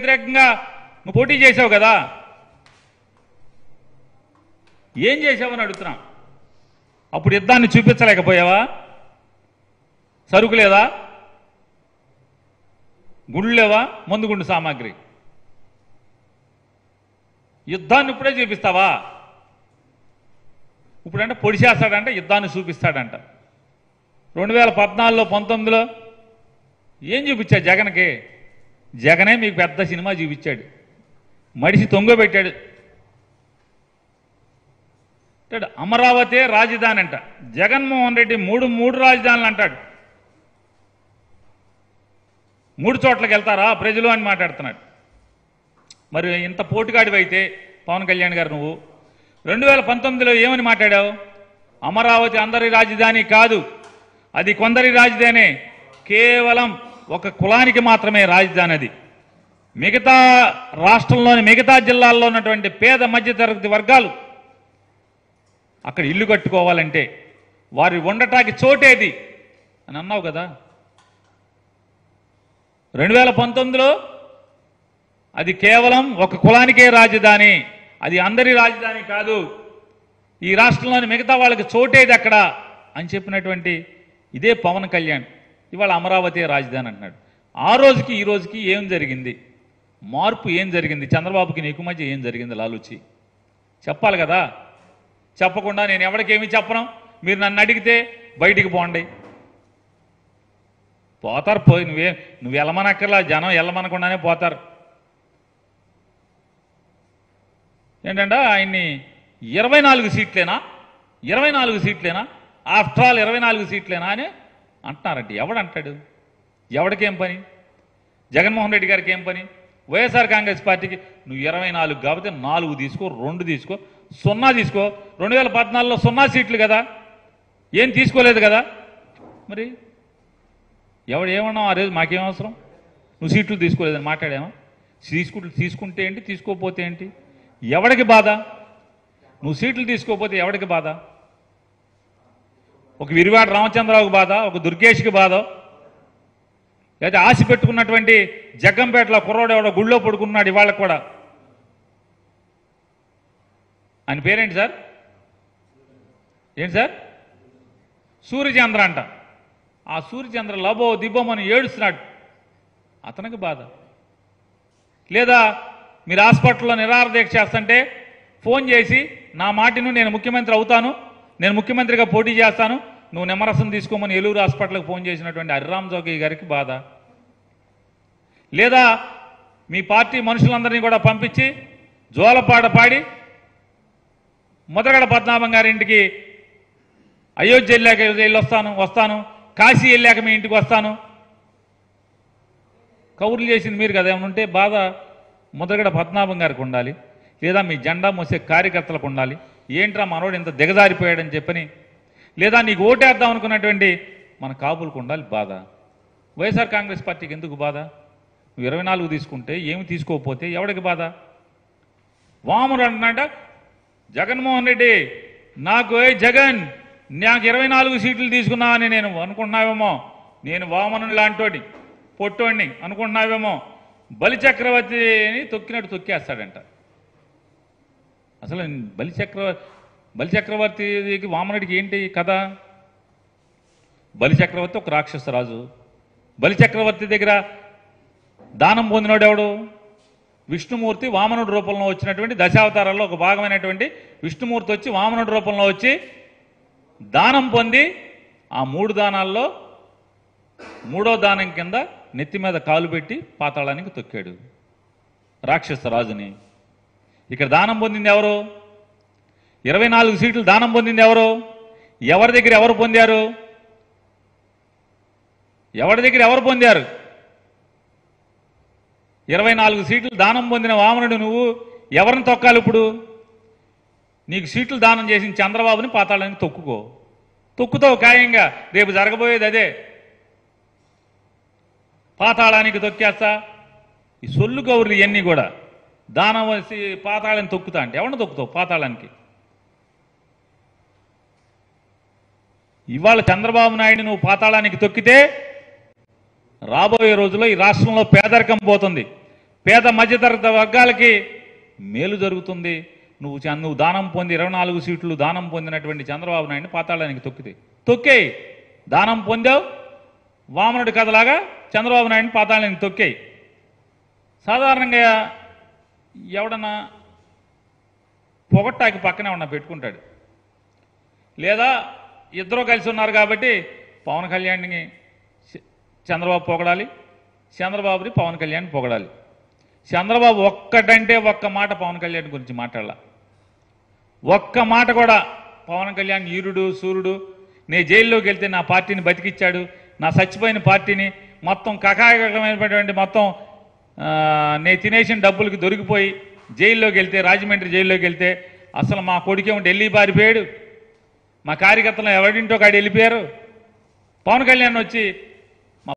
వ్యతిరేకంగా నువ్వు పోటీ చేసావు కదా, ఏం చేసావని అడుగుతున్నా. అప్పుడు యుద్ధాన్ని చూపించలేకపోయావా? సరుకు లేదా, గుండు లేవా, మందు గుండు సామాగ్రి? యుద్ధాన్ని ఇప్పుడే చూపిస్తావా? ఇప్పుడంటే పొడి చేస్తాడంట, యుద్ధాన్ని చూపిస్తాడంట. 2014లో 19లో ఏం చూపించాడు జగన్కి? జగనే మీకు పెద్ద సినిమా చూపించాడు, మడిసి తొంగబెట్టాడు. అమరావతి రాజధాని అంట. జగన్మోహన్ రెడ్డి మూడు రాజధానులు అంటాడు. 3 చోట్లకి వెళ్తారా ప్రజలు అని మాట్లాడుతున్నాడు. మరి ఇంత పోటుగాడివైతే పవన్ కళ్యాణ్ గారు నువ్వు 2019లో ఏమని మాట్లాడావు? అమరావతి అందరి రాజధాని కాదు, అది కొందరి రాజధాని, కేవలం ఒక కులానికి మాత్రమే రాజధాని. అది మిగతా రాష్ట్రంలోని మిగతా జిల్లాల్లో ఉన్నటువంటి పేద మధ్యతరగతి వర్గాలు అక్కడ ఇల్లు కట్టుకోవాలంటే వారి ఉండటానికి చోటేది అని అన్నావు కదా. 2019లో అది కేవలం ఒక కులానికే రాజధాని, అది అందరి రాజధాని కాదు, ఈ రాష్ట్రంలోని మిగతా వాళ్ళకి చోటేది అక్కడ అని చెప్పినటువంటి ఇదే పవన్ కళ్యాణ్ ఇవాళ అమరావతి రాజధాని అంటున్నాడు. ఆ రోజుకి ఈ రోజుకి ఏం జరిగింది? మార్పు ఏం జరిగింది? చంద్రబాబుకి నీకు మధ్య ఏం జరిగింది? లాలూచి చెప్పాలి కదా. చెప్పకుండా నేను ఎవరికేమీ చెప్పను, మీరు నన్ను అడిగితే బయటికి పోండి. పోతారు, పోయి నువ్వు వెళ్ళమనక్కర్లా, జనం వెళ్ళమనకుండానే పోతారు. ఏంటంటే ఆయన్ని 24 సీట్లేనా, 24 సీట్లేనా, ఆఫ్టర్ ఆల్ 24 సీట్లేనా అని అంటున్నారంటే ఎవడంటాడు? ఎవడికేం పని? జగన్మోహన్ రెడ్డి గారికి ఏం పని? వైఎస్ఆర్ కాంగ్రెస్ పార్టీకి నువ్వు 24 కాబట్టి 4 తీసుకో, 2 తీసుకో, 0 తీసుకో. 2014లో 0 సీట్లు కదా, ఏం తీసుకోలేదు కదా. మరి ఎవడు ఏమన్నావు ఆ రోజు? మాకేం అవసరం, నువ్వు సీట్లు తీసుకోలేదని మాట్లాడామా? తీసుకుంటే ఏంటి, తీసుకోకపోతే ఏంటి? ఎవడికి బాధ? నువ్వు సీట్లు తీసుకోకపోతే ఎవడికి బాధ? ఒక విరివాడ రామచంద్రరావుకి బాధ, ఒక దుర్గేష్కి బాధ, లేదా ఆశ పెట్టుకున్నటువంటి జగ్గంపేటలో కుర్రోడు ఎవడో గుళ్ళో పడుకున్నాడు ఇవాళ కూడా. ఆయన పేరేంటి సార్? ఏంటి సార్? సూర్యచంద్ర అంట. ఆ సూర్యచంద్ర లబో దిబ్బోమని ఏడుస్తున్నాడు, అతనికి బాధ. లేదా మీరు హాస్పిటల్లో నిరాహార దీక్ష చేస్తుంటే ఫోన్ చేసి నా మాటిను నేను ముఖ్యమంత్రి అవుతాను, నేను ముఖ్యమంత్రిగా పోటీ చేస్తాను, నువ్వు నిమ్మరసం తీసుకోమని ఏలూరు హాస్పిటల్కి ఫోన్ చేసినటువంటి హరిరామ్ జోగి గారికి బాధ. లేదా మీ పార్టీ మనుషులందరినీ కూడా పంపించి జోలపాట పాడి ముద్రగడ పద్మనాభం గారి ఇంటికి అయోధ్య వెళ్ళాక వస్తాను, కాశీ వెళ్ళాక మీ ఇంటికి వస్తాను కౌర్లు చేసింది మీరు కదా. ఏమైనా ఉంటే బాధ ముద్రగడ పద్మనాభం గారికి ఉండాలి, లేదా మీ జెండా మోసే కార్యకర్తలకు ఉండాలి. ఏంట్రా మనోడు ఇంత దిగజారిపోయాడని చెప్పని, లేదా నీకు ఓటేద్దాం అనుకున్నటువంటి మన కాపులకు ఉండాలి బాధ. వైఎస్ఆర్ కాంగ్రెస్ పార్టీకి ఎందుకు బాధ? నువ్వు 24 తీసుకుంటే ఏమి తీసుకోకపోతే ఎవడికి బాధ? వామనుడు అంటున్నాడ జగన్మోహన్ రెడ్డి, నాకు జగన్ నాకు 24 సీట్లు తీసుకున్నా అని నేను అనుకుంటున్నావేమో, నేను వామనుడు లాంటోడి పొట్టోడిని అనుకుంటున్నావేమో, బలిచక్రవర్తిని తొక్కినట్టు తొక్కేస్తాడంట. అసలు బలిచక్రవర్తికి వామనుడికి ఏంటి కథ? బలిచక్రవర్తి ఒక రాక్షసరాజు. బలిచక్రవర్తి దగ్గర దానం పొందినోడు ఎవడు? విష్ణుమూర్తి వామనుడి రూపంలో వచ్చినటువంటి దశావతారాల్లో ఒక భాగమైనటువంటి విష్ణుమూర్తి వచ్చి వామనుడి రూపంలో వచ్చి దానం పొంది ఆ 3 దానాల్లో 3వ దానం కింద నెత్తి మీద కాలు పెట్టి పాతాళానికి తొక్కాడు రాక్షసరాజుని. ఇక్కడ దానం పొందింది ఎవరు? 24 సీట్లు దానం పొందింది ఎవరు? ఎవరి దగ్గర ఎవరు పొందారు? ఎవరి దగ్గర ఎవరు పొందారు? 24 సీట్లు దానం పొందిన వామనుడు నువ్వు ఎవరిని తొక్కాలి ఇప్పుడు? నీకు సీట్లు దానం చేసిన చంద్రబాబుని పాతాళానికి తొక్కుతావు ఖాయంగా. రేపు జరగబోయేది అదే, పాతాళానికి తొక్కేస్తా. ఈ సొల్లు గౌరులు ఇవన్నీ కూడా దానం వేసి పాతాళాన్ని తొక్కుతా అంటే ఎవరిని తొక్కుతావు పాతాళానికి? ఇవాళ చంద్రబాబు నాయుడు నువ్వు పాతాళానికి తొక్కితే రాబోయే రోజుల్లో ఈ రాష్ట్రంలో పేదరికం పోతుంది. పేద మధ్యతరగతి వర్గాలకి మేలు జరుగుతుంది. నువ్వు దానం పొంది 24 సీట్లు దానం పొందినటువంటి చంద్రబాబు నాయుడిని పాతాళానికి తొక్కేయి. దానం పొందావు, వామనుడి కథలాగా చంద్రబాబు నాయుడిని పాతాళానికి తొక్కేయి. సాధారణంగా ఎవడన్నా పొగట్టాకి పక్కనే ఉన్న పెట్టుకుంటాడు, లేదా ఇద్దరూ కలిసి ఉన్నారు కాబట్టి పవన్ కళ్యాణ్ని చంద్రబాబు పొగడాలి, చంద్రబాబుని పవన్ కళ్యాణ్ పొగడాలి. చంద్రబాబు ఒక్కటంటే ఒక్క మాట పవన్ కళ్యాణ్ గురించి మాట్లాడాల. ఒక్క మాట కూడా పవన్ కళ్యాణ్ ఈరుడు సూర్యుడు, నేను జైల్లోకి వెళ్తే నా పార్టీని బతికిచ్చాడు, నా చచ్చిపోయిన పార్టీని మొత్తం కకాయకమైనటువంటి మొత్తం నేను తినేసిన డబ్బులకి దొరికిపోయి జైల్లోకి వెళ్తే, రాజమండ్రి జైల్లోకి వెళ్తే అసలు మా కొడుకేమో ఢిల్లీ పారిపోయాడు, మా కార్యకర్తలు ఎవరింటో కాడి వెళ్ళిపోయారు, పవన్ కళ్యాణ్ వచ్చి